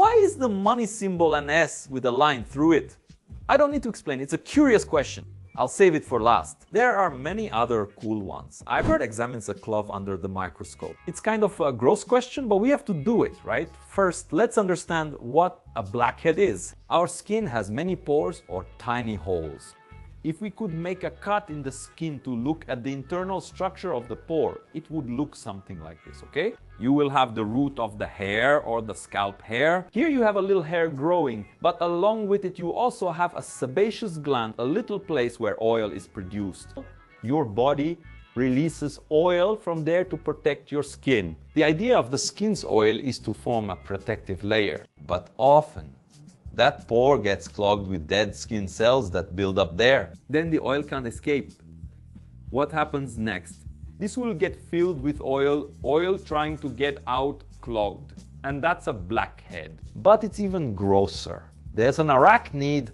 why is the money symbol an S with a line through it? I don't need to explain, it's a curious question. I'll save it for last. There are many other cool ones. Albert examines a clove under the microscope. It's kind of a gross question, but we have to do it, right? First, let's understand what a blackhead is. Our skin has many pores or tiny holes. If we could make a cut in the skin to look at the internal structure of the pore, it would look something like this, okay? You will have the root of the hair or the scalp hair. Here you have a little hair growing, but along with it you also have a sebaceous gland, a little place where oil is produced. Your body releases oil from there to protect your skin. The idea of the skin's oil is to form a protective layer, but often that pore gets clogged with dead skin cells that build up there. Then the oil can't escape. What happens next? This will get filled with oil trying to get out clogged. And that's a blackhead. But it's even grosser. There's an arachnid,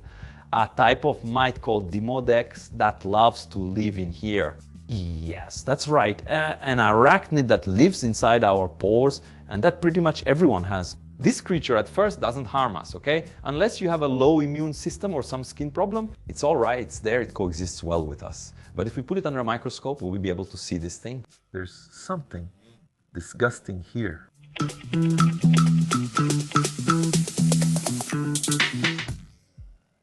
a type of mite called Demodex, that loves to live in here. Yes, that's right, an arachnid that lives inside our pores and that pretty much everyone has. This creature at first doesn't harm us, okay? Unless you have a low immune system or some skin problem, it's all right, it's there, it coexists well with us. But if we put it under a microscope, will we be able to see this thing? There's something disgusting here.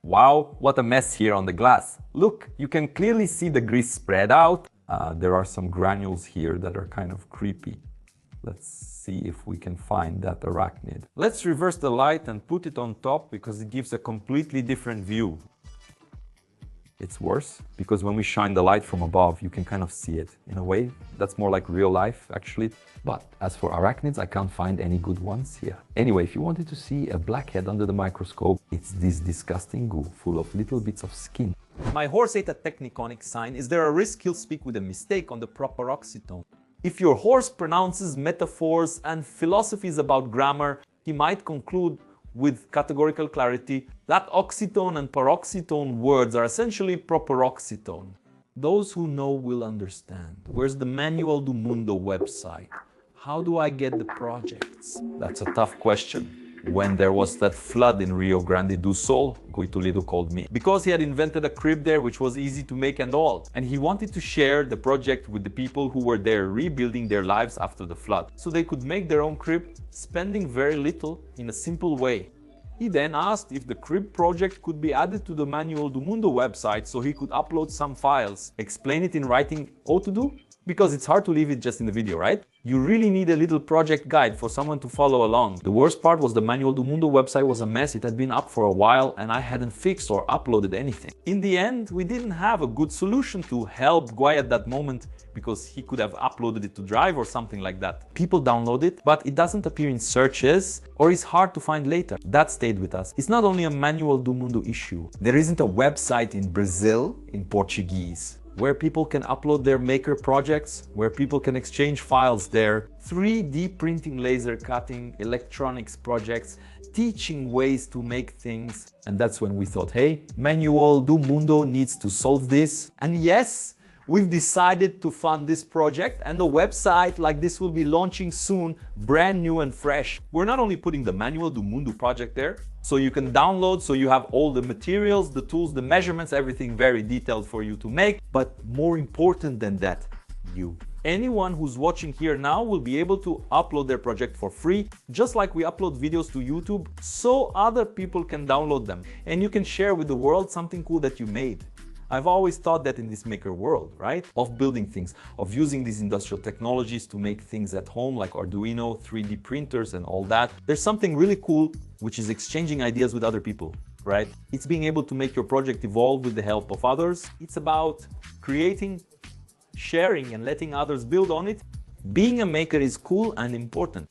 Wow, what a mess here on the glass. Look, you can clearly see the grease spread out. There are some granules here that are kind of creepy. Let's see if we can find that arachnid. Let's reverse the light and put it on top because it gives a completely different view. It's worse because when we shine the light from above, you can kind of see it. In a way, that's more like real life, actually. But as for arachnids, I can't find any good ones here. Anyway, if you wanted to see a blackhead under the microscope, it's this disgusting goo full of little bits of skin. My horse ate a techniconic sign. Is there a risk he'll speak with a mistake on the proper oxytone? If your horse pronounces metaphors and philosophies about grammar, he might conclude with categorical clarity that oxytone and paroxytone words are essentially properoxytone. Those who know will understand. Where's the Manual do Mundo website? How do I get the projects? That's a tough question. When there was that flood in Rio Grande do Sul, Guitulido called me because he had invented a crib there which was easy to make and all. And he wanted to share the project with the people who were there rebuilding their lives after the flood, so they could make their own crib, spending very little in a simple way. He then asked if the crib project could be added to the Manual do Mundo website so he could upload some files, explain it in writing how to do, because it's hard to leave it just in the video, right? You really need a little project guide for someone to follow along. The worst part was the Manual do Mundo website was a mess. It had been up for a while and I hadn't fixed or uploaded anything. In the end, we didn't have a good solution to help Guy at that moment because he could have uploaded it to Drive or something like that. People download it, but it doesn't appear in searches or is hard to find later. That stayed with us. It's not only a Manual do Mundo issue. There isn't a website in Brazil in Portuguese where people can upload their maker projects, where people can exchange files there, 3D printing, laser cutting, electronics projects, teaching ways to make things. And that's when we thought, hey, Manual do Mundo needs to solve this. And yes, we've decided to fund this project, and the website like this will be launching soon, brand new and fresh. We're not only putting the Manual do Mundo project there, so you can download, so you have all the materials, the tools, the measurements, everything very detailed for you to make. But more important than that, you. Anyone who's watching here now will be able to upload their project for free, just like we upload videos to YouTube, so other people can download them. And you can share with the world something cool that you made. I've always thought that in this maker world, right? Of building things, of using these industrial technologies to make things at home like Arduino, 3D printers and all that. There's something really cool, which is exchanging ideas with other people, right? It's being able to make your project evolve with the help of others. It's about creating, sharing and letting others build on it. Being a maker is cool and important.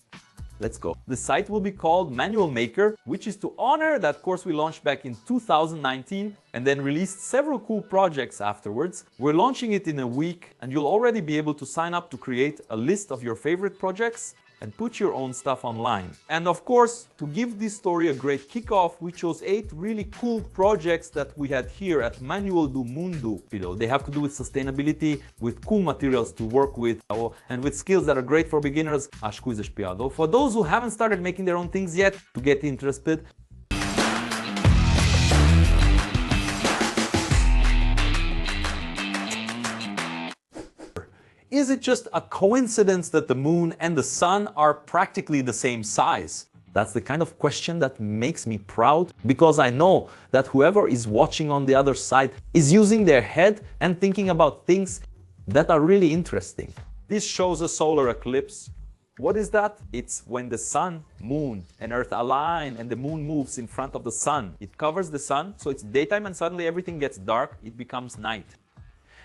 Let's go. The site will be called Manual Maker, which is to honor that course we launched back in 2019 and then released several cool projects afterwards. We're launching it in a week and you'll already be able to sign up to create a list of your favorite projects and put your own stuff online. And of course, to give this story a great kickoff, we chose 8 really cool projects that we had here at Manual do Mundo. They have to do with sustainability, with cool materials to work with, and with skills that are great for beginners. As coisas piada. For those who haven't started making their own things yet, to get interested, is it just a coincidence that the moon and the sun are practically the same size? That's the kind of question that makes me proud, because I know that whoever is watching on the other side is using their head and thinking about things that are really interesting. This shows a solar eclipse. What is that? It's when the sun, moon, and earth align and the moon moves in front of the sun. It covers the sun, so it's daytime and suddenly everything gets dark, it becomes night.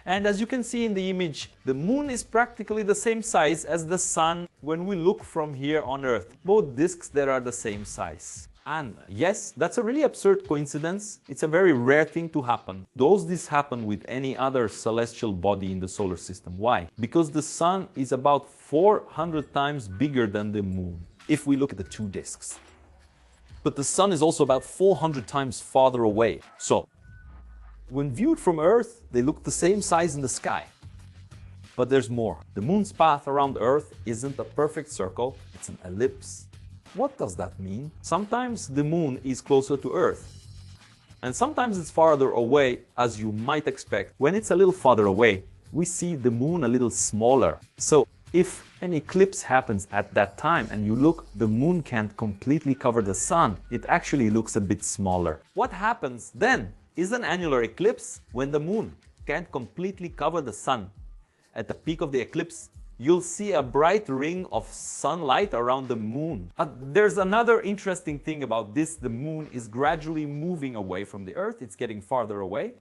And as you can see in the image, the moon is practically the same size as the sun when we look from here on Earth. Both disks that are the same size. And yes, that's a really absurd coincidence. It's a very rare thing to happen. Does this happen with any other celestial body in the solar system? Why? Because the sun is about 400 times bigger than the moon, if we look at the two disks. But the sun is also about 400 times farther away. So, when viewed from Earth, they look the same size in the sky. But there's more. The moon's path around Earth isn't a perfect circle, it's an ellipse. What does that mean? Sometimes the moon is closer to Earth, and sometimes it's farther away, as you might expect. When it's a little farther away, we see the moon a little smaller. So if an eclipse happens at that time and you look, the moon can't completely cover the sun. It actually looks a bit smaller. What happens then is an annular eclipse when the moon can't completely cover the sun. At the peak of the eclipse, you'll see a bright ring of sunlight around the moon. There's another interesting thing about this. The moon is gradually moving away from the Earth. It's getting farther away.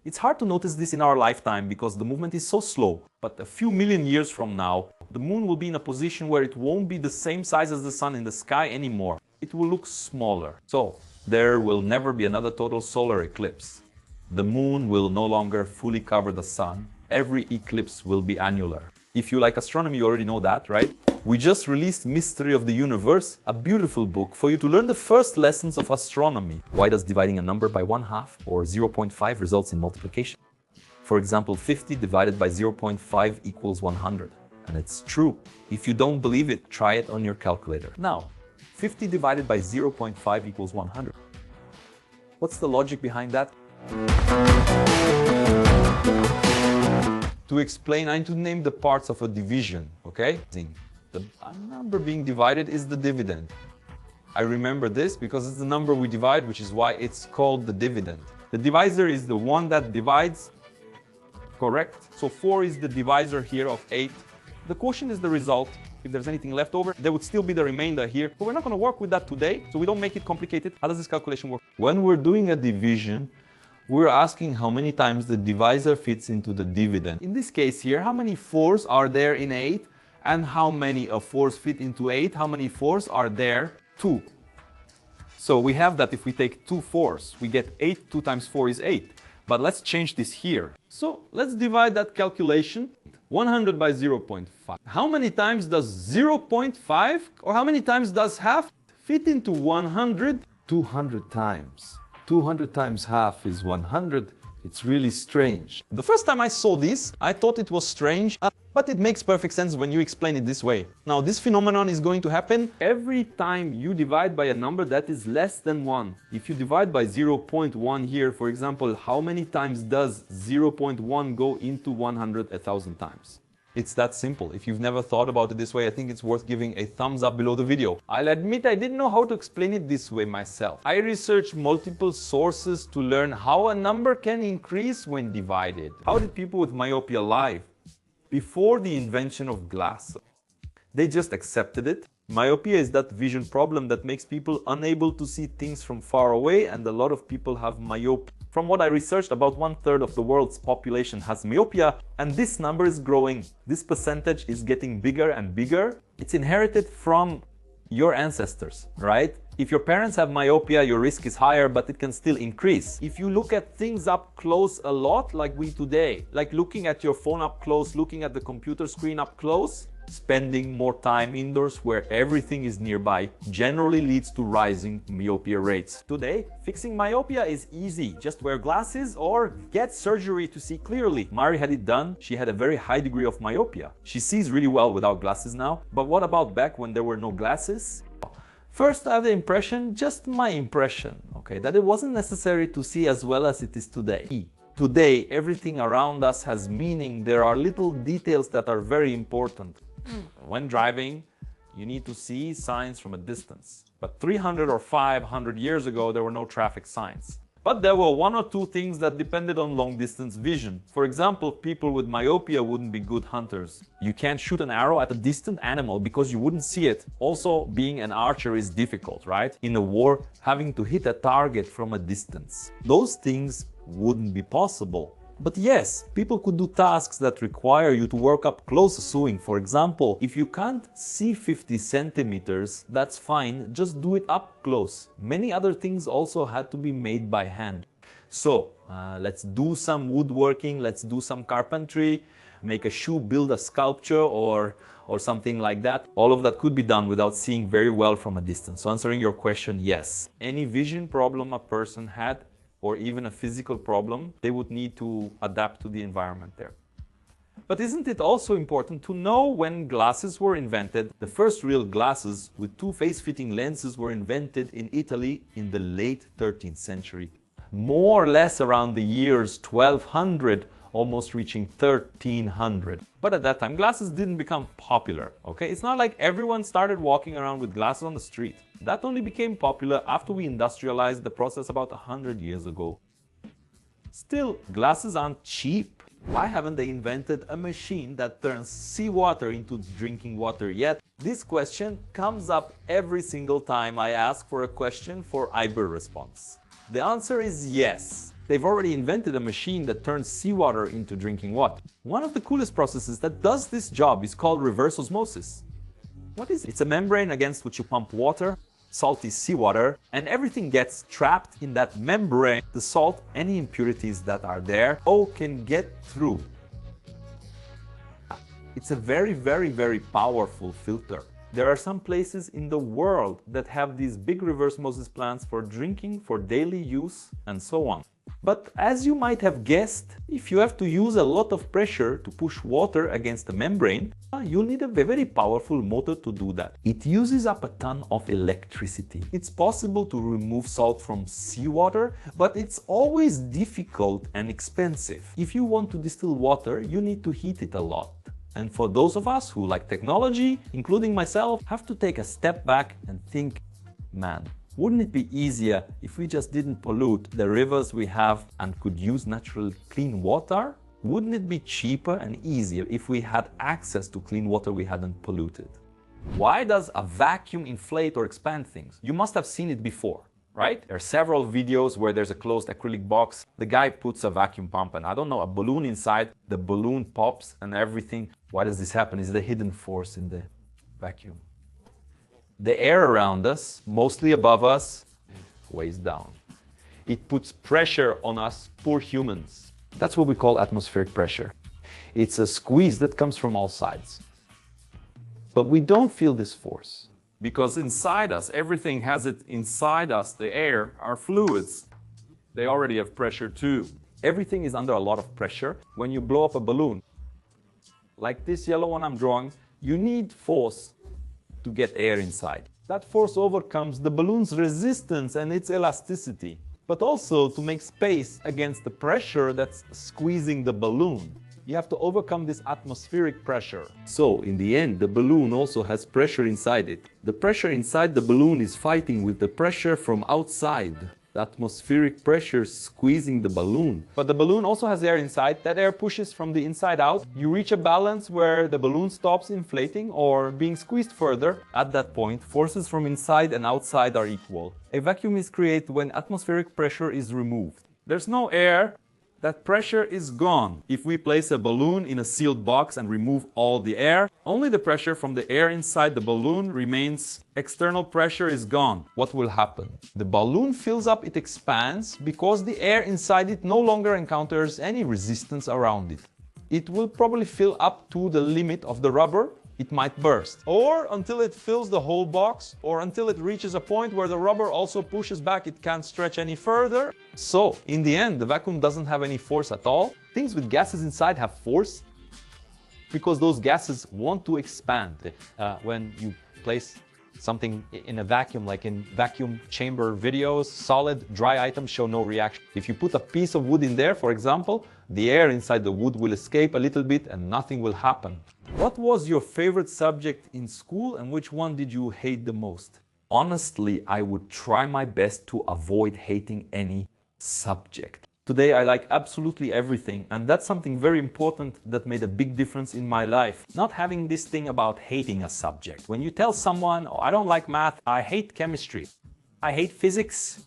It's hard to notice this in our lifetime because the movement is so slow. But a few million years from now, the moon will be in a position where it won't be the same size as the sun in the sky anymore. It will look smaller. So there will never be another total solar eclipse. The moon will no longer fully cover the sun. Every eclipse will be annular. If you like astronomy, you already know that, right? We just released Mystery of the Universe, a beautiful book for you to learn the first lessons of astronomy. Why does dividing a number by 1/2 or 0.5 results in multiplication? For example, 50 divided by 0.5 equals 100. And it's true. If you don't believe it, try it on your calculator. Now, 50 divided by 0.5 equals 100. What's the logic behind that? To explain, I need to name the parts of a division, okay? The number being divided is the dividend. I remember this because it's the number we divide, which is why it's called the dividend. The divisor is the one that divides, correct? So 4 is the divisor here of 8. The quotient is the result. If there's anything left over, there would still be the remainder here. But we're not going to work with that today, so we don't make it complicated. How does this calculation work? When we're doing a division, we're asking how many times the divisor fits into the dividend. In this case here, how many 4s are there in 8? And how many 4s fit into 8? How many 4s are there? 2. So we have that if we take 2 4s, we get 8. 2 times 4 is 8. But let's change this here. So let's divide that calculation. 100 by 0.5. How many times does 0.5 or how many times does half fit into 100? 200 times. 200 times half is 100. It's really strange. The first time I saw this, I thought it was strange, but it makes perfect sense when you explain it this way. Now, this phenomenon is going to happen every time you divide by a number that is less than 1. If you divide by 0.1 here, for example, how many times does 0.1 go into 100 1,000 times? It's that simple. If you've never thought about it this way, I think it's worth giving a thumbs up below the video. I'll admit I didn't know how to explain it this way myself. I researched multiple sources to learn how a number can increase when divided. How did people with myopia live? Before the invention of glasses, they just accepted it. Myopia is that vision problem that makes people unable to see things from far away, and a lot of people have myopia. From what I researched, about 1/3 of the world's population has myopia, and this number is growing. This percentage is getting bigger and bigger. It's inherited from your ancestors, right? If your parents have myopia, your risk is higher, but it can still increase. If you look at things up close a lot, like we today, like looking at your phone up close, looking at the computer screen up close, Spending more time indoors where everything is nearby generally leads to rising myopia rates. Today, fixing myopia is easy. Just wear glasses or get surgery to see clearly. Mari had it done. She had a very high degree of myopia. She sees really well without glasses now. But what about back when there were no glasses? First, I have the impression, just my impression, okay, that it wasn't necessary to see as well as it is today. Today, everything around us has meaning. There are little details that are very important. When driving, you need to see signs from a distance. But 300 or 500 years ago, there were no traffic signs. But there were one or two things that depended on long-distance vision. For example, people with myopia wouldn't be good hunters. You can't shoot an arrow at a distant animal because you wouldn't see it. Also, being an archer is difficult, right? In a war, having to hit a target from a distance. Those things wouldn't be possible. But yes, people could do tasks that require you to work up close sewing. For example, if you can't see 50 centimeters, that's fine, just do it up close. Many other things also had to be made by hand. So, let's do some woodworking, let's do some carpentry, make a shoe, build a sculpture or something like that. All of that could be done without seeing very well from a distance. So answering your question, yes. Any vision problem a person had, or even a physical problem, they would need to adapt to the environment there. But isn't it also important to know when glasses were invented? The first real glasses with two face-fitting lenses were invented in Italy in the late 13th century. More or less around the years 1200, almost reaching 1300. But at that time, glasses didn't become popular, okay? It's not like everyone started walking around with glasses on the street. That only became popular after we industrialized the process about 100 years ago. Still, glasses aren't cheap. Why haven't they invented a machine that turns seawater into drinking water yet? This question comes up every single time I ask for a question for Iber response. The answer is yes. They've already invented a machine that turns seawater into drinking water. One of the coolest processes that does this job is called reverse osmosis. What is it? It's a membrane against which you pump water, salty seawater, and everything gets trapped in that membrane. The salt, any impurities that are there, can get through. It's a very, very, very powerful filter. There are some places in the world that have these big reverse osmosis plants for drinking, for daily use, and so on. But as you might have guessed, if you have to use a lot of pressure to push water against the membrane, you'll need a very powerful motor to do that. It uses up a ton of electricity. It's possible to remove salt from seawater, but it's always difficult and expensive. If you want to distill water, you need to heat it a lot. And for those of us who like technology, including myself, have to take a step back and think, man, wouldn't it be easier if we just didn't pollute the rivers we have and could use natural clean water? Wouldn't it be cheaper and easier if we had access to clean water we hadn't polluted? Why does a vacuum inflate or expand things? You must have seen it before, right? There are several videos where there's a closed acrylic box. The guy puts a vacuum pump and, I don't know, a balloon inside. The balloon pops and everything. Why does this happen? Is the hidden force in the vacuum. The air around us, mostly above us, weighs down. It puts pressure on us, poor humans. That's what we call atmospheric pressure. It's a squeeze that comes from all sides. But we don't feel this force. Because inside us, everything has it inside us, the air, our fluids. They already have pressure too. Everything is under a lot of pressure. When you blow up a balloon, like this yellow one I'm drawing, you need force to get air inside. That force overcomes the balloon's resistance and its elasticity, but also to make space against the pressure that's squeezing the balloon. You have to overcome this atmospheric pressure. So, in the end, the balloon also has pressure inside it. The pressure inside the balloon is fighting with the pressure from outside. The atmospheric pressure squeezing the balloon. But the balloon also has air inside. That air pushes from the inside out. You reach a balance where the balloon stops inflating or being squeezed further. At that point, forces from inside and outside are equal. A vacuum is created when atmospheric pressure is removed. There's no air. That pressure is gone. If we place a balloon in a sealed box and remove all the air, only the pressure from the air inside the balloon remains. External pressure is gone. What will happen? The balloon fills up, it expands, because the air inside it no longer encounters any resistance around it. It will probably fill up to the limit of the rubber, it might burst. Or until it fills the whole box, or until it reaches a point where the rubber also pushes back, it can't stretch any further. So, in the end, the vacuum doesn't have any force at all. Things with gases inside have force because those gases want to expand. When you place something in a vacuum, like in vacuum chamber videos, solid, dry items show no reaction. If you put a piece of wood in there, for example, the air inside the wood will escape a little bit and nothing will happen. What was your favorite subject in school and which one did you hate the most? Honestly, I would try my best to avoid hating any subject. Today I like absolutely everything, and that's something very important that made a big difference in my life. Not having this thing about hating a subject. When you tell someone, oh, I don't like math, I hate chemistry, I hate physics,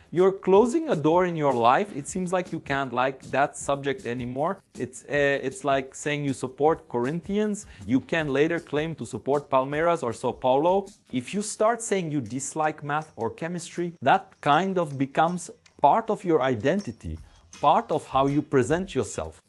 you're closing a door in your life. It seems like you can't like that subject anymore. It's like saying you support Corinthians, you can later claim to support Palmeiras or Sao Paulo. If you start saying you dislike math or chemistry, that kind of becomes part of your identity, part of how you present yourself.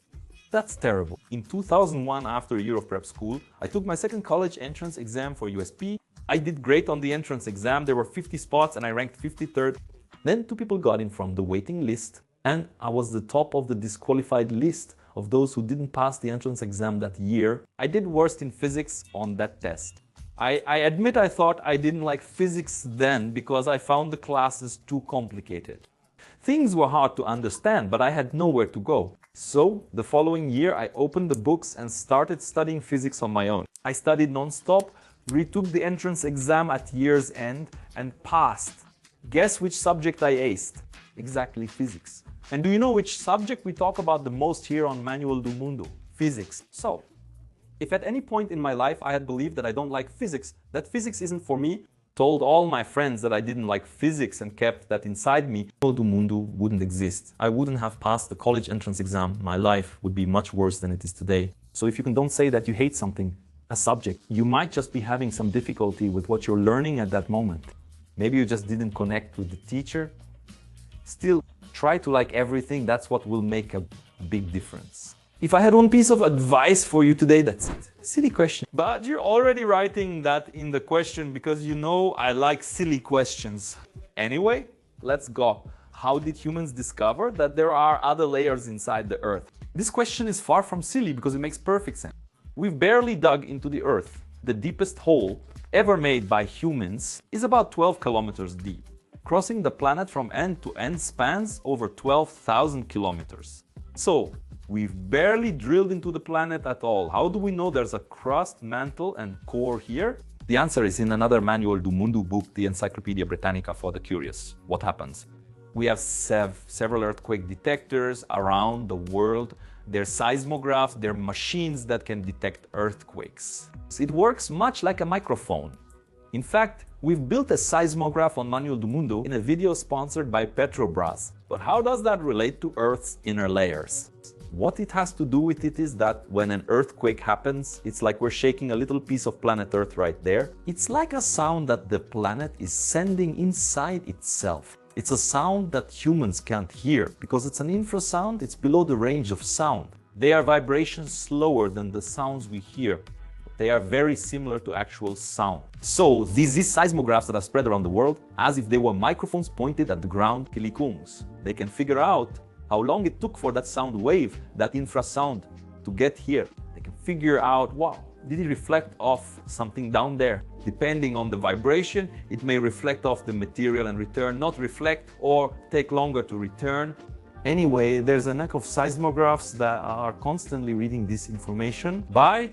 That's terrible. In 2001, after a year of prep school, I took my second college entrance exam for USP. I did great on the entrance exam. There were 50 spots and I ranked 53rd. Then 2 people got in from the waiting list and I was the top of the disqualified list of those who didn't pass the entrance exam that year. I did worst in physics on that test. I admit I thought I didn't like physics then because I found the classes too complicated. Things were hard to understand, but I had nowhere to go. So, the following year I opened the books and started studying physics on my own. I studied non-stop, retook the entrance exam at year's end, and passed. Guess which subject I aced? Exactly physics. And do you know which subject we talk about the most here on Manual do Mundo? Physics. So, if at any point in my life I had believed that I don't like physics, that physics isn't for me, told all my friends that I didn't like physics and kept that inside me, Manual do Mundo wouldn't exist. I wouldn't have passed the college entrance exam. My life would be much worse than it is today. So if you don't say that you hate something, a subject, you might just be having some difficulty with what you're learning at that moment. Maybe you just didn't connect with the teacher. Still, try to like everything. That's what will make a big difference. If I had one piece of advice for you today, that's it. Silly question. But you're already writing that in the question because you know I like silly questions. Anyway, let's go. How did humans discover that there are other layers inside the Earth? This question is far from silly because it makes perfect sense. We've barely dug into the Earth. The deepest hole ever made by humans is about 12 kilometers deep. Crossing the planet from end to end spans over 12,000 kilometers. So, we've barely drilled into the planet at all. How do we know there's a crust, mantle, and core here? The answer is in another Manual do Mundo book, the Encyclopedia Britannica for the curious. What happens? We have several earthquake detectors around the world. They're seismographs, they're machines that can detect earthquakes. It works much like a microphone. In fact, we've built a seismograph on Manual do Mundo in a video sponsored by Petrobras. But how does that relate to Earth's inner layers? What it has to do with it is that when an earthquake happens, it's like we're shaking a little piece of planet Earth right there. It's like a sound that the planet is sending inside itself. It's a sound that humans can't hear because it's an infrasound, it's below the range of sound. They are vibrations slower than the sounds we hear. They are very similar to actual sound. So these seismographs that are spread around the world, as if they were microphones pointed at the ground, kilikums. They can figure out how long it took for that sound wave, that infrasound, to get here. They can figure out, wow, did it reflect off something down there? Depending on the vibration, it may reflect off the material and return, not reflect, or take longer to return. Anyway, there's a network of seismographs that are constantly reading this information. By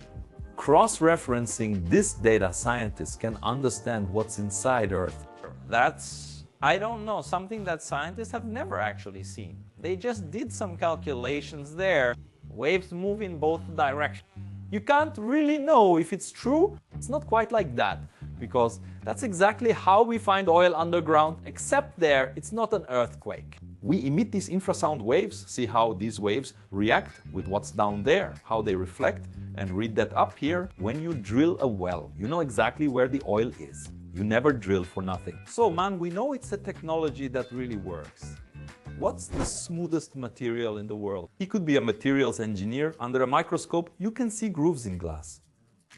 cross-referencing this data, scientists can understand what's inside Earth. That's, I don't know, something that scientists have never actually seen. They just did some calculations there. Waves move in both directions. You can't really know if it's true. It's not quite like that, because that's exactly how we find oil underground, except there it's not an earthquake. We emit these infrasound waves, see how these waves react with what's down there, how they reflect, and read that up here. When you drill a well, you know exactly where the oil is. You never drill for nothing. So man, we know it's a technology that really works. What's the smoothest material in the world? He could be a materials engineer. Under a microscope, you can see grooves in glass.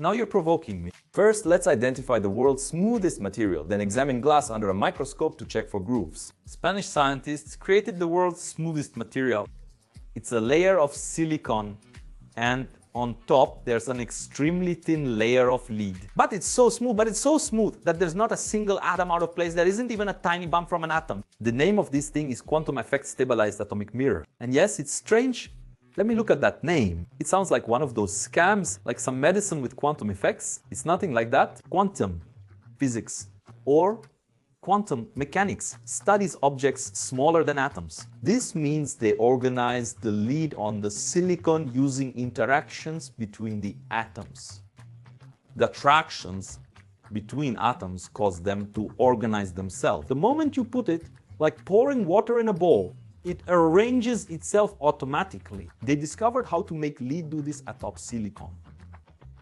Now you're provoking me. First, let's identify the world's smoothest material, then examine glass under a microscope to check for grooves. Spanish scientists created the world's smoothest material. It's a layer of silicon, and on top there's an extremely thin layer of lead. But it's so smooth that there's not a single atom out of place. There isn't even a tiny bump from an atom. The name of this thing is quantum effect stabilized atomic mirror. And yes, it's strange. Let me look at that name. It sounds like one of those scams, like some medicine with quantum effects. It's nothing like that. Quantum physics or quantum mechanics studies objects smaller than atoms. This means they organize the lead on the silicon using interactions between the atoms. The attractions between atoms cause them to organize themselves. The moment you put it, like pouring water in a bowl, it arranges itself automatically. They discovered how to make lead do this atop silicon.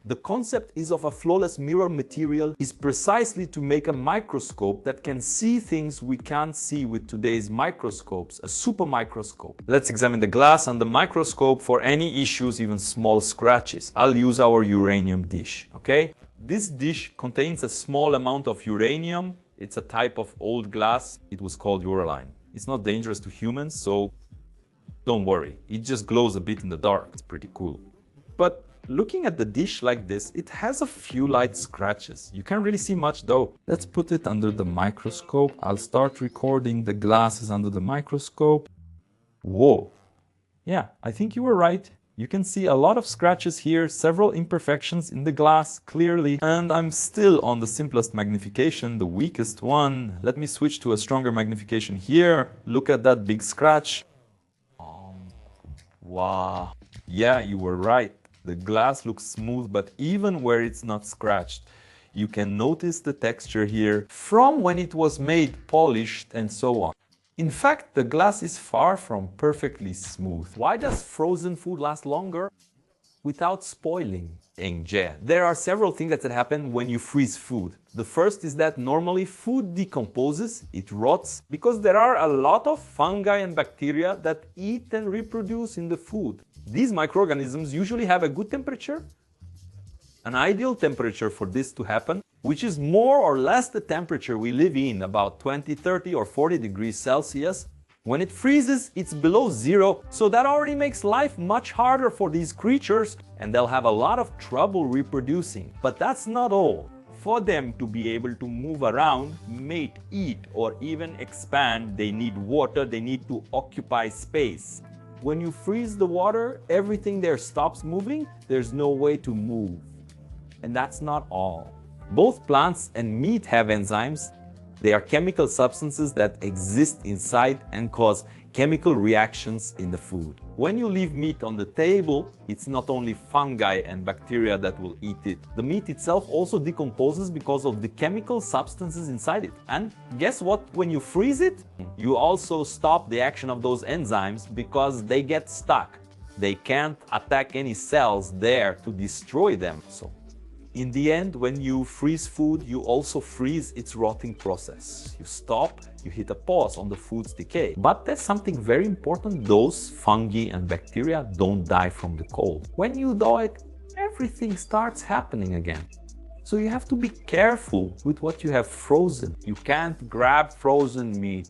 The concept is of a flawless mirror material is precisely to make a microscope that can see things we can't see with today's microscopes, a super microscope. Let's examine the glass and the microscope for any issues, even small scratches. I'll use our uranium dish, okay? This dish contains a small amount of uranium. It's a type of old glass. It was called Uraline. It's not dangerous to humans, so don't worry. It just glows a bit in the dark. It's pretty cool. But looking at the dish like this, it has a few light scratches. You can't really see much though. Let's put it under the microscope. I'll start recording the glasses under the microscope. Whoa. Yeah, I think you were right. You can see a lot of scratches here, several imperfections in the glass, clearly. And I'm still on the simplest magnification, the weakest one. Let me switch to a stronger magnification here. Look at that big scratch. Wow. Yeah, you were right. The glass looks smooth, but even where it's not scratched, you can notice the texture here from when it was made, polished, and so on. In fact, the glass is far from perfectly smooth. Why does frozen food last longer without spoiling? There are several things that happen when you freeze food. The first is that normally food decomposes, it rots, because there are a lot of fungi and bacteria that eat and reproduce in the food. These microorganisms usually have a good temperature, an ideal temperature for this to happen, which is more or less the temperature we live in, about 20, 30 or 40 degrees Celsius. When it freezes, it's below zero, so that already makes life much harder for these creatures, and they'll have a lot of trouble reproducing. But that's not all. For them to be able to move around, mate, eat, or even expand, they need water, they need to occupy space. When you freeze the water, everything there stops moving, there's no way to move. And that's not all. Both plants and meat have enzymes. They are chemical substances that exist inside and cause chemical reactions in the food. When you leave meat on the table, it's not only fungi and bacteria that will eat it. The meat itself also decomposes because of the chemical substances inside it. And guess what? When you freeze it, you also stop the action of those enzymes because they get stuck. They can't attack any cells there to destroy them. So in the end, when you freeze food, you also freeze its rotting process. You stop, you hit a pause on the food's decay. But there's something very important. Those fungi and bacteria don't die from the cold. When you thaw it, everything starts happening again. So you have to be careful with what you have frozen. You can't grab frozen meat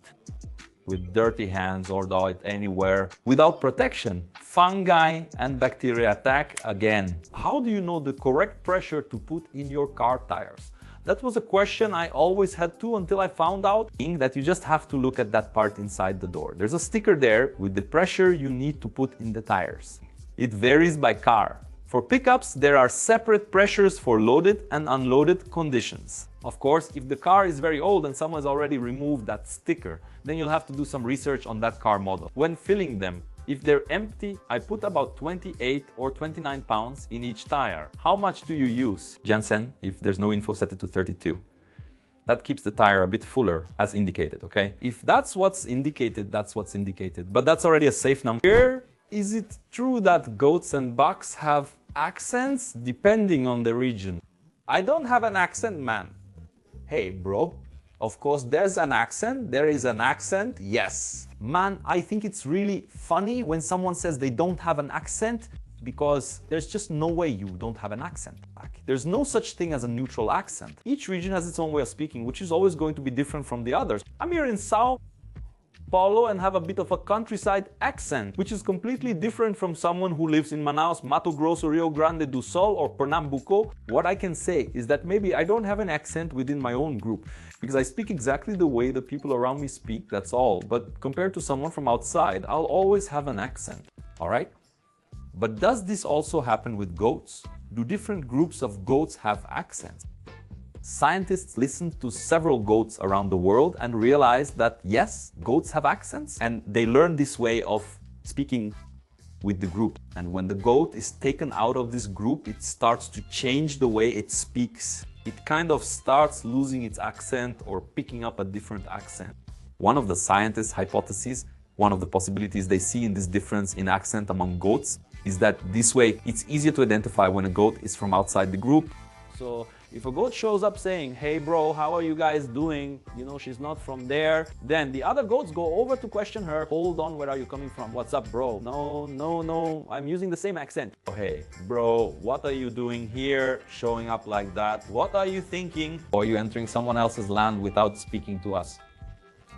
with dirty hands or thaw it anywhere without protection. Fungi and bacteria attack again. How do you know the correct pressure to put in your car tires? That was a question I always had too until I found out that you just have to look at that part inside the door. There's a sticker there with the pressure you need to put in the tires. It varies by car. For pickups, there are separate pressures for loaded and unloaded conditions. Of course, if the car is very old and someone's already removed that sticker, then you'll have to do some research on that car model. When filling them, if they're empty, I put about 28 or 29 pounds in each tire. How much do you use? Jansen, if there's no info, set it to 32. That keeps the tire a bit fuller, as indicated, okay? If that's what's indicated, that's what's indicated. But that's already a safe number. Is it true that goats and bucks have accents depending on the region? I don't have an accent, man. Hey, bro. Of course, there's an accent. There is an accent, yes. Man, I think it's really funny when someone says they don't have an accent. because there's just no way you don't have an accent. There's no such thing as a neutral accent. Each region has its own way of speaking, which is always going to be different from the others. I'm here in Sao Paulo and have a bit of a countryside accent, which is completely different from someone who lives in Manaus, Mato Grosso, Rio Grande do Sul, or Pernambuco. What I can say is that maybe I don't have an accent within my own group, because I speak exactly the way the people around me speak, that's all. But compared to someone from outside, I'll always have an accent, all right? But does this also happen with goats? Do different groups of goats have accents? Scientists listened to several goats around the world and realized that yes, goats have accents, and they learn this way of speaking with the group. And when the goat is taken out of this group, it starts to change the way it speaks. It kind of starts losing its accent or picking up a different accent. One of the scientists' hypotheses, one of the possibilities they see in this difference in accent among goats is that this way it's easier to identify when a goat is from outside the group. So if a goat shows up saying, "Hey bro, how are you guys doing? You know, she's not from there," then the other goats go over to question her. "Hold on, where are you coming from? What's up, bro?" No, I'm using the same accent. "Oh, hey, bro, what are you doing here, showing up like that? What are you thinking? Or are you entering someone else's land without speaking to us?"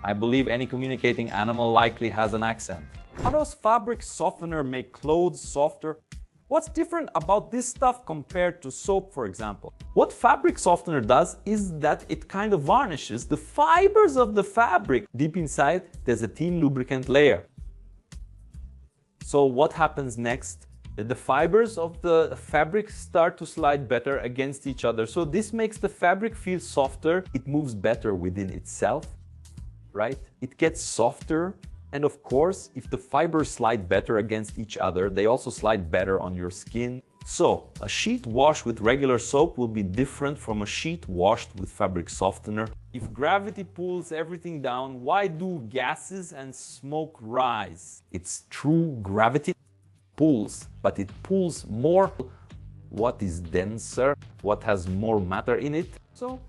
I believe any communicating animal likely has an accent. How does fabric softener make clothes softer? What's different about this stuff compared to soap, for example? What fabric softener does is that it kind of varnishes the fibers of the fabric. Deep inside, there's a thin lubricant layer. So what happens next? The fibers of the fabric start to slide better against each other. So this makes the fabric feel softer. It moves better within itself, right? It gets softer. And of course, if the fibers slide better against each other, they also slide better on your skin. So, a sheet washed with regular soap will be different from a sheet washed with fabric softener. If gravity pulls everything down, why do gases and smoke rise? It's true, gravity pulls, but it pulls more what is denser, what has more matter in it. So,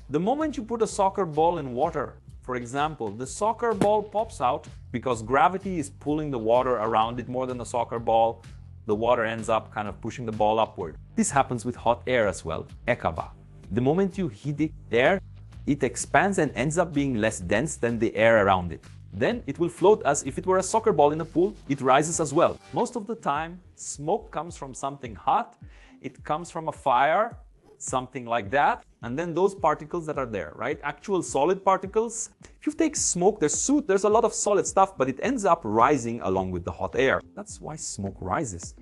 the moment you put a soccer ball in water, for example, the soccer ball pops out because gravity is pulling the water around it more than the soccer ball. The water ends up kind of pushing the ball upward. This happens with hot air as well, ekaba. The moment you heat it there, it expands and ends up being less dense than the air around it. Then it will float as if it were a soccer ball in a pool. It rises as well. Most of the time, smoke comes from something hot. It comes from a fire, something like that, and then those particles that are there, right? Actual solid particles. If you take smoke, there's a lot of solid stuff, but it ends up rising along with the hot air. That's why smoke rises.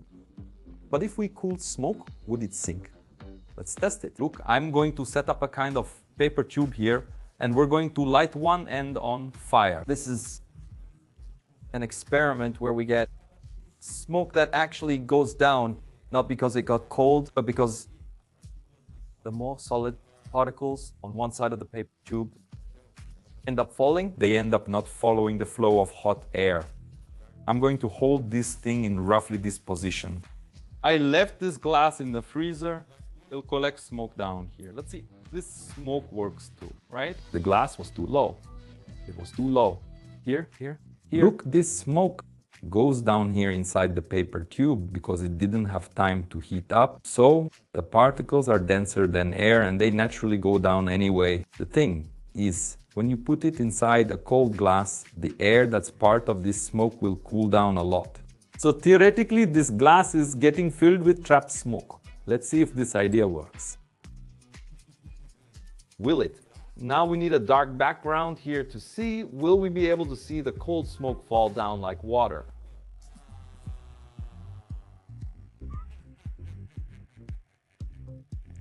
But if we cool smoke, would it sink? Let's test it. Look, I'm going to set up a kind of paper tube here, and we're going to light one end on fire. This is an experiment where we get smoke that actually goes down, not because it got cold, but because the more solid particles on one side of the paper tube end up falling. They end up not following the flow of hot air. I'm going to hold this thing in roughly this position. I left this glass in the freezer. It'll collect smoke down here. Let's see. This smoke works too, right? The glass was too low. It was too low. Here. Look, this smoke goes down here inside the paper tube because it didn't have time to heat up. So the particles are denser than air and they naturally go down anyway. The thing is, when you put it inside a cold glass, the air that's part of this smoke will cool down a lot. So theoretically, this glass is getting filled with trapped smoke. Let's see if this idea works. Will it? Now we need a dark background here to see. Will we be able to see the cold smoke fall down like water?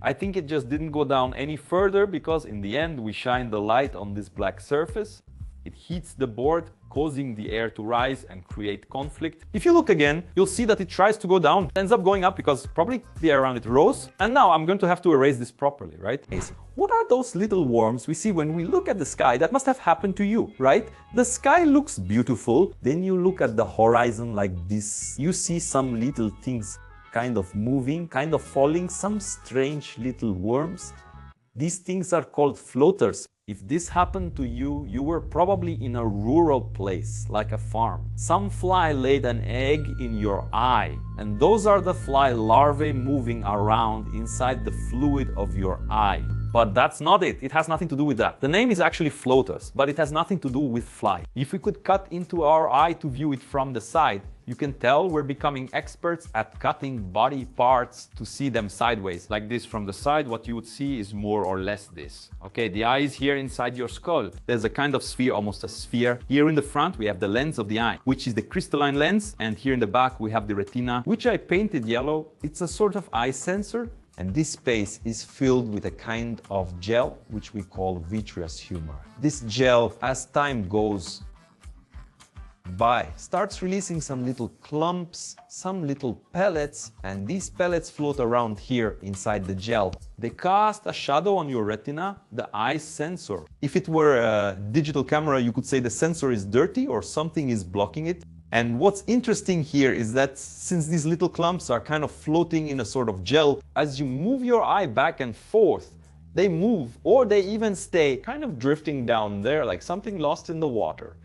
I think it just didn't go down any further because in the end we shine the light on this black surface. It heats the board, causing the air to rise and create conflict. If you look again, you'll see that it tries to go down, ends up going up because probably the air around it rose. And now I'm going to have to erase this properly, right? What are those little worms we see when we look at the sky? That must have happened to you, right? The sky looks beautiful. Then you look at the horizon like this. You see some little things kind of moving, kind of falling, some strange little worms. These things are called floaters. If this happened to you, you were probably in a rural place, like a farm. Some fly laid an egg in your eye, and those are the fly larvae moving around inside the fluid of your eye. But that's not it. It has nothing to do with that. The name is actually floaters, but it has nothing to do with fly. If we could cut into our eye to view it from the side, you can tell we're becoming experts at cutting body parts to see them sideways. Like this from the side, what you would see is more or less this. Okay, the eye is here inside your skull. There's a kind of sphere, almost a sphere. Here in the front, we have the lens of the eye, which is the crystalline lens. And here in the back, we have the retina, which I painted yellow. It's a sort of eye sensor. And this space is filled with a kind of gel, which we call vitreous humor. This gel, as time goes by, starts releasing some little clumps, some little pellets, and these pellets float around here inside the gel. They cast a shadow on your retina, the eye sensor. If it were a digital camera, you could say the sensor is dirty or something is blocking it. And what's interesting here is that since these little clumps are kind of floating in a sort of gel, as you move your eye back and forth, they move, or they even stay kind of drifting down there like something lost in the water.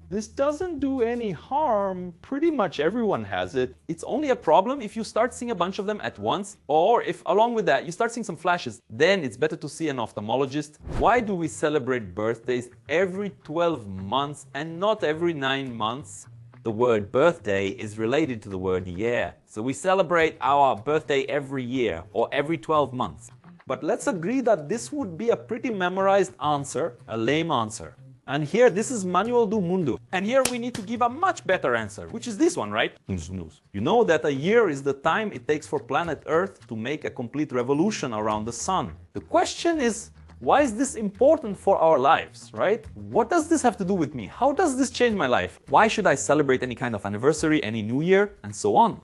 This doesn't do any harm. Pretty much everyone has it. It's only a problem if you start seeing a bunch of them at once, or if along with that you start seeing some flashes. Then it's better to see an ophthalmologist. Why do we celebrate birthdays every 12 months and not every 9 months? The word birthday is related to the word year. So we celebrate our birthday every year or every 12 months. But let's agree that this would be a pretty memorized answer, a lame answer. And here, this is Manuel do Mundo. And here we need to give a much better answer, which is this one, right? You know that a year is the time it takes for planet Earth to make a complete revolution around the sun. The question is, why is this important for our lives, right? What does this have to do with me? How does this change my life? Why should I celebrate any kind of anniversary, any new year, and so on?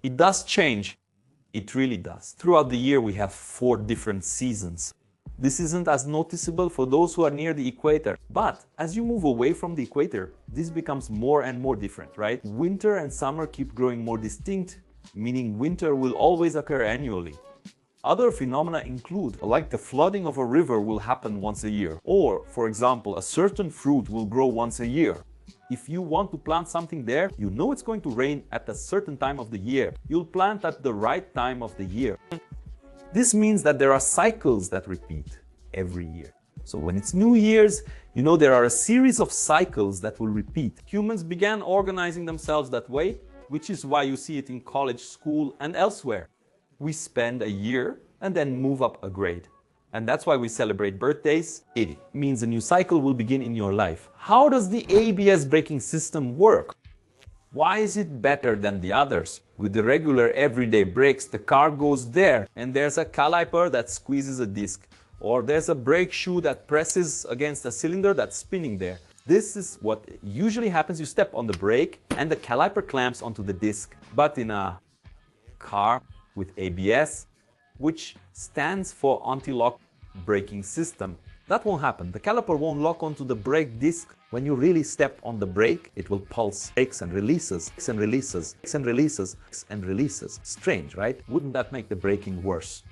It does change. It really does. Throughout the year, we have 4 different seasons. This isn't as noticeable for those who are near the equator. But as you move away from the equator, this becomes more and more different, right? Winter and summer keep growing more distinct, meaning winter will always occur annually. Other phenomena include, like the flooding of a river will happen once a year, or, for example, a certain fruit will grow once a year. If you want to plant something there, you know it's going to rain at a certain time of the year. You'll plant at the right time of the year. This means that there are cycles that repeat every year. So when it's New Year's, you know there are a series of cycles that will repeat. Humans began organizing themselves that way, which is why you see it in college, school, and elsewhere. We spend a year and then move up a grade. And that's why we celebrate birthdays. It means a new cycle will begin in your life. How does the ABS braking system work? Why is it better than the others? With the regular everyday brakes, the car goes there and there's a caliper that squeezes a disc. Or there's a brake shoe that presses against a cylinder that's spinning there. This is what usually happens. You step on the brake and the caliper clamps onto the disc. But in a car with ABS, which stands for anti-lock braking system, that won't happen. The caliper won't lock onto the brake disc. When you really step on the brake, it will pulse, brakes and releases, and releases, and releases, and releases. Strange, right? Wouldn't that make the braking worse?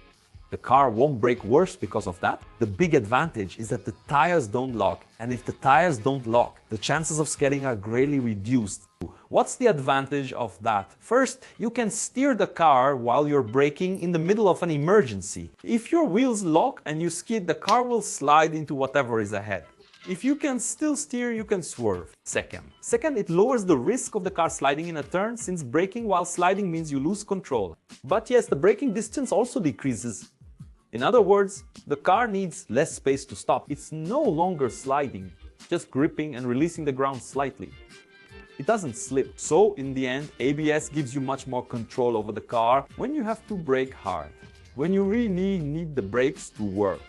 The car won't brake worse because of that. The big advantage is that the tires don't lock. And if the tires don't lock, the chances of skidding are greatly reduced. What's the advantage of that? First, you can steer the car while you're braking in the middle of an emergency. If your wheels lock and you skid, the car will slide into whatever is ahead. If you can still steer, you can swerve. Second, it lowers the risk of the car sliding in a turn, since braking while sliding means you lose control. But yes, the braking distance also decreases. In other words, the car needs less space to stop. It's no longer sliding, just gripping and releasing the ground slightly. It doesn't slip. So in the end, ABS gives you much more control over the car when you have to brake hard, when you really need the brakes to work.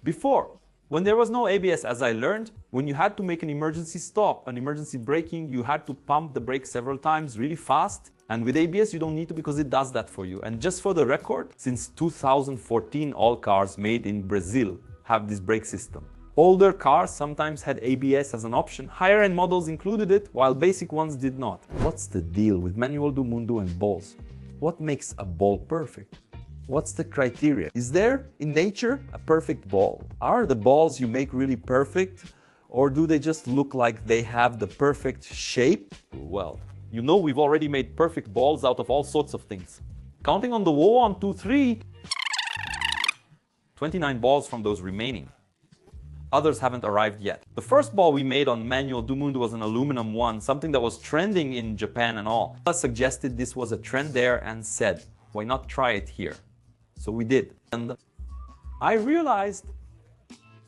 Before, when there was no ABS, as I learned, when you had to make an emergency stop, an emergency braking, you had to pump the brake several times really fast. And with ABS, you don't need to, because it does that for you. And just for the record, since 2014, all cars made in Brazil have this brake system. Older cars sometimes had ABS as an option. Higher-end models included it, while basic ones did not. What's the deal with Manuel do Mundo and balls? What makes a ball perfect? What's the criteria? Is there, in nature, a perfect ball? Are the balls you make really perfect? Or do they just look like they have the perfect shape? Well, you know we've already made perfect balls out of all sorts of things. Counting on the 1, 2, 3, 29 balls from those remaining. Others haven't arrived yet. The first ball we made on Manual do Mundo was an aluminum one, something that was trending in Japan and all. I suggested this was a trend there and said, why not try it here? So we did. And I realized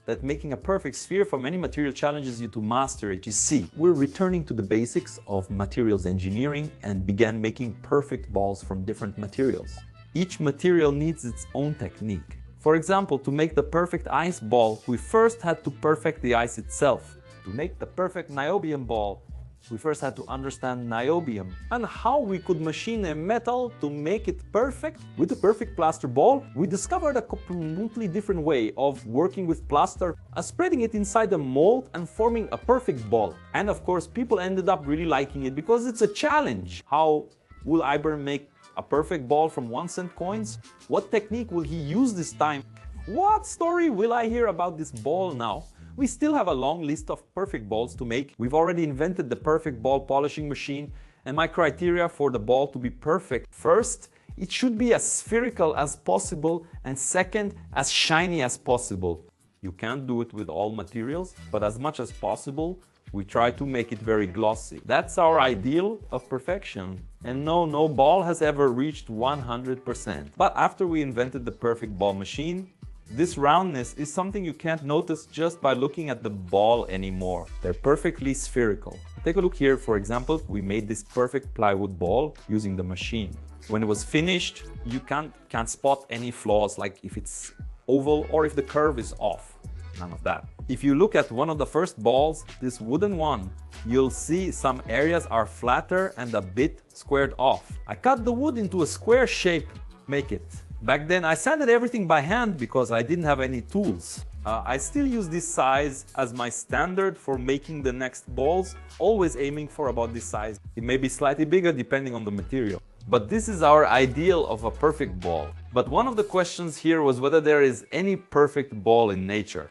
that making a perfect sphere from any material challenges you to master it. You see, we're returning to the basics of materials engineering and began making perfect balls from different materials. Each material needs its own technique. For example, to make the perfect ice ball, we first had to perfect the ice itself. To make the perfect niobium ball, we first had to understand niobium and how we could machine a metal to make it perfect. With the perfect plaster ball, we discovered a completely different way of working with plaster, spreading it inside the mold and forming a perfect ball. And of course, people ended up really liking it because it's a challenge. How will Iber make a perfect ball from 1-cent coins? What technique will he use this time? What story will I hear about this ball now? We still have a long list of perfect balls to make. We've already invented the perfect ball polishing machine, and my criteria for the ball to be perfect: first, it should be as spherical as possible, and second, as shiny as possible. You can't do it with all materials, but as much as possible, we try to make it very glossy. That's our ideal of perfection. And no ball has ever reached 100%. But after we invented the perfect ball machine, this roundness is something you can't notice just by looking at the ball anymore. They're perfectly spherical. Take a look here, for example. We made this perfect plywood ball using the machine. When it was finished, you can't spot any flaws, like if it's oval or if the curve is off. None of that. If you look at one of the first balls, this wooden one, you'll see some areas are flatter and a bit squared off. I cut the wood into a square shape, make it. Back then I sanded everything by hand because I didn't have any tools. I still use this size as my standard for making the next balls, always aiming for about this size. It may be slightly bigger depending on the material. But this is our ideal of a perfect ball. But one of the questions here was whether there is any perfect ball in nature.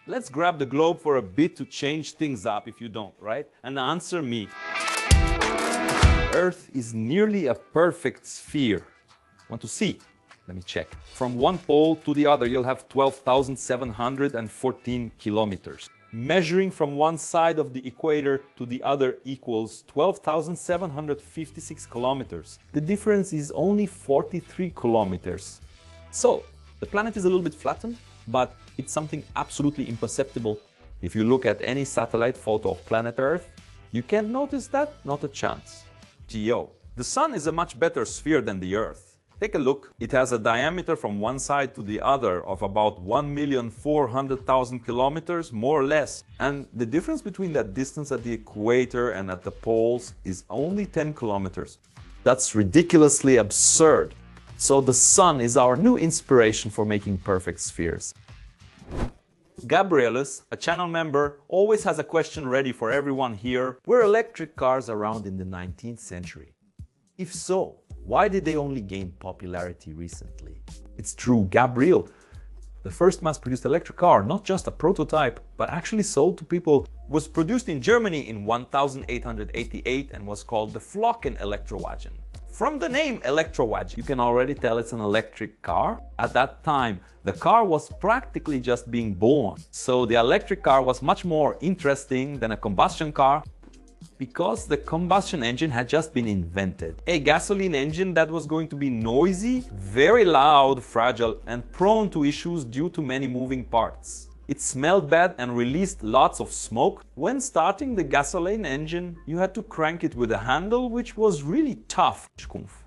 Let's grab the globe for a bit to change things up if you don't, right? And answer me. Earth is nearly a perfect sphere. Want to see? Let me check. From one pole to the other, you'll have 12,714 kilometers. Measuring from one side of the equator to the other equals 12,756 kilometers. The difference is only 43 kilometers. So, the planet is a little bit flattened, but it's something absolutely imperceptible. If you look at any satellite photo of planet Earth, you can't notice that? Not a chance. Geo. The Sun is a much better sphere than the Earth. Take a look. It has a diameter from one side to the other of about 1,400,000 kilometers, more or less. And the difference between that distance at the equator and at the poles is only 10 kilometers. That's ridiculously absurd. So the Sun is our new inspiration for making perfect spheres. Gabrielis, a channel member, always has a question ready for everyone here. Were electric cars around in the 19th century? If so, why did they only gain popularity recently? It's true, Gabriel, the first mass-produced electric car, not just a prototype, but actually sold to people, was produced in Germany in 1888 and was called the Flocken Elektrowagen. From the name Elektrowagen, you can already tell it's an electric car. At that time, the car was practically just being born. So the electric car was much more interesting than a combustion car, because the combustion engine had just been invented. A gasoline engine that was going to be noisy, very loud, fragile, and prone to issues due to many moving parts. It smelled bad and released lots of smoke. When starting the gasoline engine, you had to crank it with a handle, which was really tough.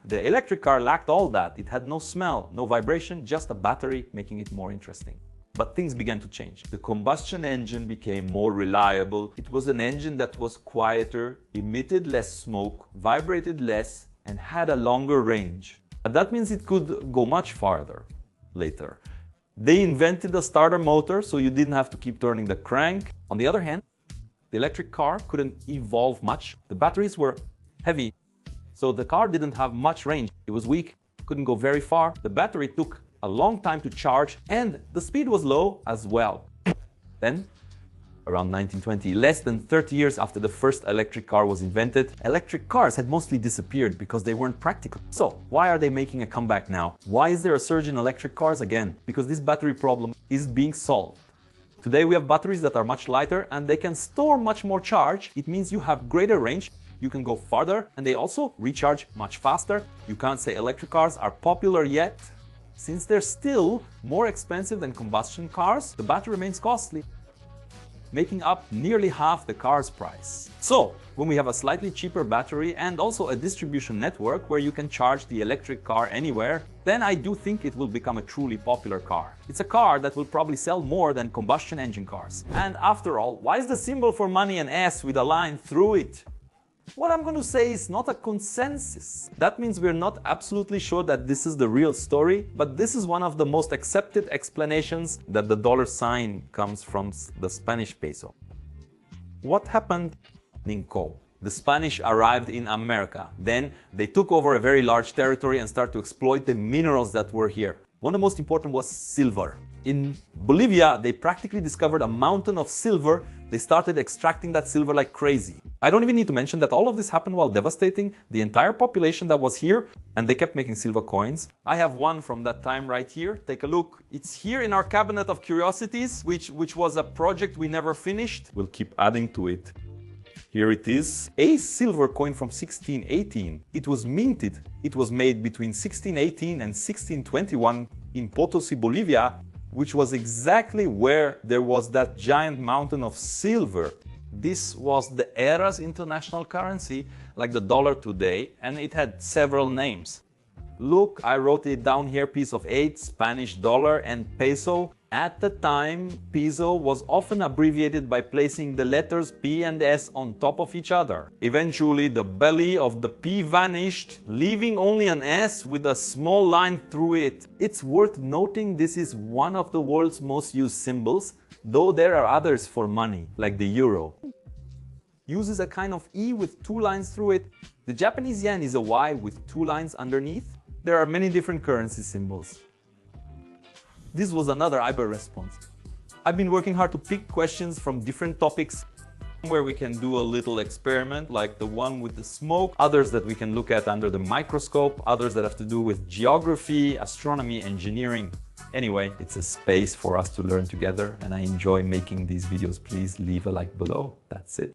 The electric car lacked all that. It had no smell, no vibration, just a battery, making it more interesting. But things began to change. The combustion engine became more reliable. It was an engine that was quieter, emitted less smoke, vibrated less, and had a longer range. And that means it could go much farther later. They invented a starter motor, so you didn't have to keep turning the crank. On the other hand, the electric car couldn't evolve much. The batteries were heavy, so the car didn't have much range. It was weak, couldn't go very far, the battery took a long time to charge, and the speed was low as well. Then, around 1920, less than 30 years after the first electric car was invented, electric cars had mostly disappeared because they weren't practical. So, why are they making a comeback now? Why is there a surge in electric cars again? Because this battery problem is being solved. Today we have batteries that are much lighter and they can store much more charge. It means you have greater range, you can go farther, and they also recharge much faster. You can't say electric cars are popular yet. Since they're still more expensive than combustion cars, the battery remains costly, making up nearly half the car's price. So, when we have a slightly cheaper battery and also a distribution network where you can charge the electric car anywhere, then I do think it will become a truly popular car. It's a car that will probably sell more than combustion engine cars. And after all, why is the symbol for money an S with a line through it? What I'm going to say is not a consensus. That means we're not absolutely sure that this is the real story, but this is one of the most accepted explanations that the dollar sign comes from the Spanish peso. What happened in Co? The Spanish arrived in America. Then they took over a very large territory and started to exploit the minerals that were here. One of the most important was silver. In Bolivia, they practically discovered a mountain of silver. They started extracting that silver like crazy. I don't even need to mention that all of this happened while devastating the entire population that was here, and they kept making silver coins. I have one from that time right here. Take a look. It's here in our cabinet of curiosities, which was a project we never finished. We'll keep adding to it. Here it is, a silver coin from 1618. It was minted. It was made between 1618 and 1621 in Potosi, Bolivia, which was exactly where there was that giant mountain of silver. This was the era's international currency, like the dollar today, and it had several names. Look, I wrote it down here, piece of 8, Spanish dollar and peso. At the time, peso was often abbreviated by placing the letters P and S on top of each other. Eventually, the belly of the P vanished, leaving only an S with a small line through it. It's worth noting this is one of the world's most used symbols, though there are others for money, like the euro. Uses a kind of E with 2 lines through it. The Japanese yen is a Y with 2 lines underneath. There are many different currency symbols. This was another Iber response. I've been working hard to pick questions from different topics where we can do a little experiment, like the one with the smoke, others that we can look at under the microscope, others that have to do with geography, astronomy, engineering. Anyway, it's a space for us to learn together, and I enjoy making these videos. Please leave a like below. That's it.